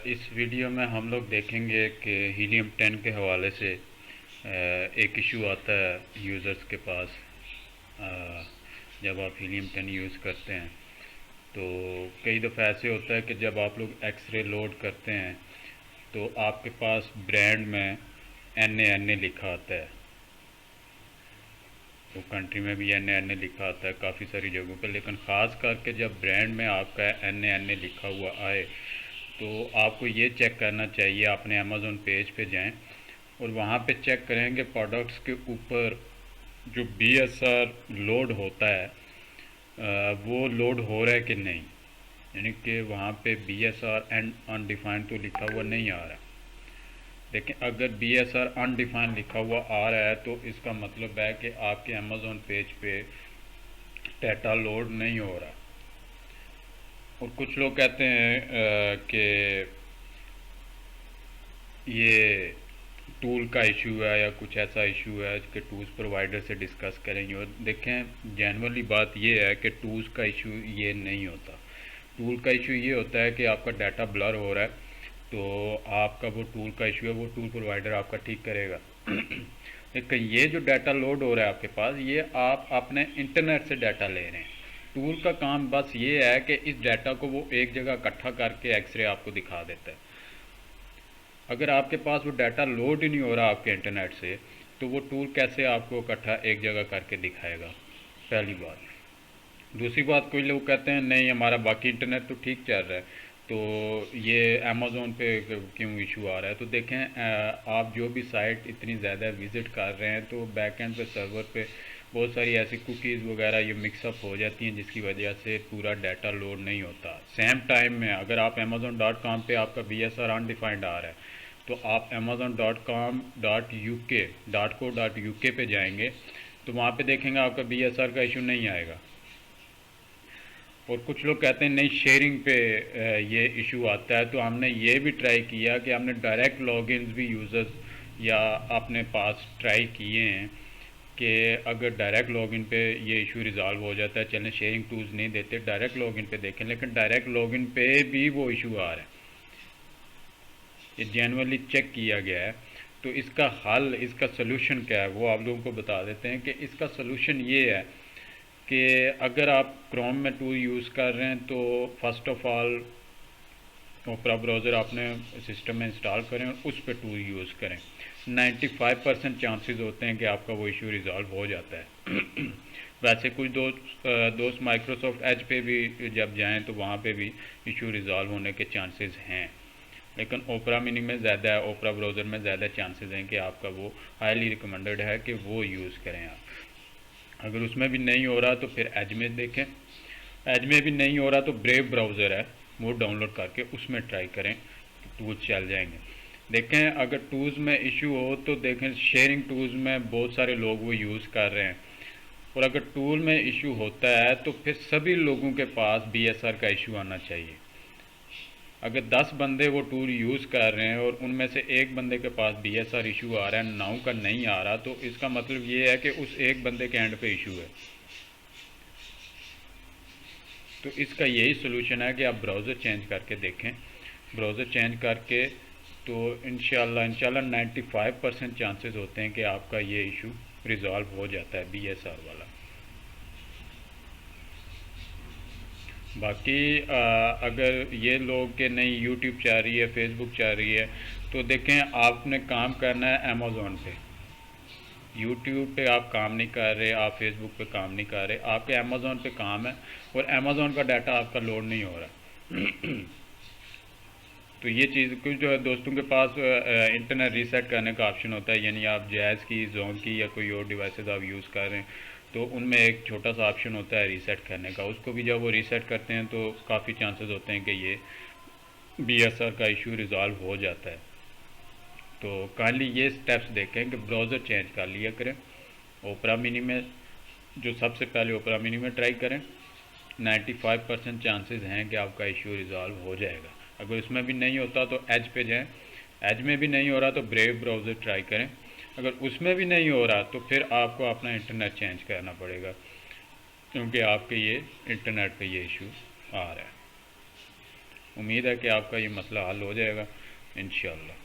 इस वीडियो में हम लोग देखेंगे कि हीलियम 10 के हवाले से एक इशू आता है यूज़र्स के पास। जब आप हीलियम 10 यूज़ करते हैं तो कई दफ़ा ऐसे होता है कि जब आप लोग एक्सरे लोड करते हैं तो आपके पास ब्रांड में एन ए लिखा आता है। वो कंट्री में भी एन ए लिखा आता है काफ़ी सारी जगहों पर, लेकिन ख़ास करके जब ब्रांड में आपका एन ए लिखा हुआ आए तो आपको ये चेक करना चाहिए। अपने अमेज़ोन पेज पे जाएं और वहाँ पे चेक करेंगे प्रोडक्ट्स के ऊपर जो BSR लोड होता है वो लोड हो रहा है कि नहीं, यानी कि वहाँ पे BSR एंड अनडिफाइंड तो लिखा हुआ नहीं आ रहा। लेकिन अगर BSR अनडिफाइंड लिखा हुआ आ रहा है तो इसका मतलब है कि आपके अमेज़ोन पेज पे डाटा लोड नहीं हो रहा। और कुछ लोग कहते हैं कि ये टूल का इशू है या कुछ ऐसा इशू है कि टूल्स प्रोवाइडर से डिस्कस करेंगे। और देखें, जनरली बात ये है कि टूल्स का इशू ये नहीं होता। टूल का इशू ये होता है कि आपका डाटा ब्लर हो रहा है तो आपका वो टूल का इशू है, वो टूल प्रोवाइडर आपका ठीक करेगा। लेकिन ये जो डाटा लोड हो रहा है आपके पास, ये आप अपने इंटरनेट से डाटा ले रहे हैं। टूल का काम बस ये है कि इस डाटा को वो एक जगह इकट्ठा करके एक्सरे आपको दिखा देता है। अगर आपके पास वो डाटा लोड ही नहीं हो रहा आपके इंटरनेट से तो वो टूल कैसे आपको इकट्ठा एक जगह करके दिखाएगा, पहली बात। दूसरी बात, कोई लोग कहते हैं नहीं हमारा बाकी इंटरनेट तो ठीक चल रहा है तो ये अमेज़ोन पे क्यों इशू आ रहा है। तो देखें, आप जो भी साइट इतनी ज़्यादा विज़िट कर रहे हैं तो बैक एंड पे सर्वर पे बहुत सारी ऐसी कुकीज़ वगैरह ये मिक्सअप हो जाती हैं जिसकी वजह से पूरा डाटा लोड नहीं होता। सेम टाइम में अगर आप amazon.com पे आपका BSR अनडिफाइंड आ रहा है तो आप amazon.com.uk पे जाएंगे तो वहाँ पे देखेंगे आपका BSR का इशू नहीं आएगा। और कुछ लोग कहते हैं नहीं शेयरिंग पे ये इशू आता है। तो हमने ये भी ट्राई किया कि हमने डायरेक्ट लॉगिन्स भी यूज़र्स या अपने पास ट्राई किए हैं कि अगर डायरेक्ट लॉगिन पे ये इशू रिज़ॉल्व हो जाता है, चलें शेयरिंग टूल्स नहीं देते, डायरेक्ट लॉगिन पे देखें। लेकिन डायरेक्ट लॉगिन पे भी वो इशू आ रहा है, ये जेनुअनली चेक किया गया है। तो इसका हल, इसका सलूशन क्या है वो आप लोगों को बता देते हैं कि इसका सलूशन ये है कि अगर आप क्रोम में टूल यूज़ कर रहे हैं तो first of all Opera browser अपने सिस्टम में इंस्टॉल करें और उस पर टूल यूज़ करें। 95% चांसेस होते हैं कि आपका वो इशू रिज़ॉल्व हो जाता है। वैसे कुछ दोस्त माइक्रोसॉफ्ट एज पे भी जब जाएं तो वहाँ पे भी इशू रिज़ॉल्व होने के चांसेस हैं, लेकिन ओपरा मिनी में ज़्यादा है, ओपरा ब्राउज़र में ज़्यादा चांसेस हैं कि आपका वो हाईली रिकमेंडेड है कि वो यूज़ करें आप। अगर उसमें भी नहीं हो रहा तो फिर एज में देखें। एज में भी नहीं हो रहा तो ब्रेव ब्राउज़र है, वो डाउनलोड करके उसमें ट्राई करें, टूल्स चल जाएंगे। देखें अगर टूल्स में इशू हो तो देखें शेयरिंग टूल्स में बहुत सारे लोग वो यूज़ कर रहे हैं। और अगर टूल में इशू होता है तो फिर सभी लोगों के पास BSR का इशू आना चाहिए। अगर 10 बंदे वो टूल यूज़ कर रहे हैं और उनमें से एक बंदे के पास BSR इशू आ रहा है, 9 का नहीं आ रहा, तो इसका मतलब ये है कि उस एक बंदे के एंड पे इशू है। तो इसका यही सोल्यूशन है कि आप ब्राउज़र चेंज करके देखें। ब्राउज़र चेंज करके तो इंशाल्लाह 95% चांसेस होते हैं कि आपका ये इशू रिज़ॉल्व हो जाता है BSR वाला। बाकी अगर ये लोग के नहीं यूट्यूब चाह रही है, फेसबुक चाह रही है, तो देखें आपने काम करना है अमेज़ोन पे। यूट्यूब पे आप काम नहीं कर रहे, आप फेसबुक पे काम नहीं कर रहे, आपके अमेज़ोन पे काम है और अमेज़ोन का डाटा आपका लोड नहीं हो रहा। तो ये चीज़ कुछ जो है दोस्तों के पास इंटरनेट रीसेट करने का ऑप्शन होता है, यानी आप जैज़ की, जोन की या कोई और डिवाइसेस आप यूज़ कर रहे हैं तो उनमें एक छोटा सा ऑप्शन होता है रीसेट करने का। उसको भी जब वो रीसेट करते हैं तो काफ़ी चांसेस होते हैं कि ये BSR का इशू रिज़ॉल्व हो जाता है। तो काइंडली ये स्टेप्स देखें कि ब्राउज़र चेंज कर लिया करें। ओपरा मिनी में जो सबसे पहले ओपरा मिनी में ट्राई करें, 95% चांसेस हैं कि आपका इशू रिज़ॉल्व हो जाएगा। अगर उसमें भी नहीं होता तो एज पे जाएं, एज में भी नहीं हो रहा तो ब्रेव ब्राउज़र ट्राई करें। अगर उसमें भी नहीं हो रहा तो फिर आपको अपना इंटरनेट चेंज करना पड़ेगा, क्योंकि आपके ये इंटरनेट पे ये इशू आ रहा है। उम्मीद है कि आपका ये मसला हल हो जाएगा इंशाअल्लाह।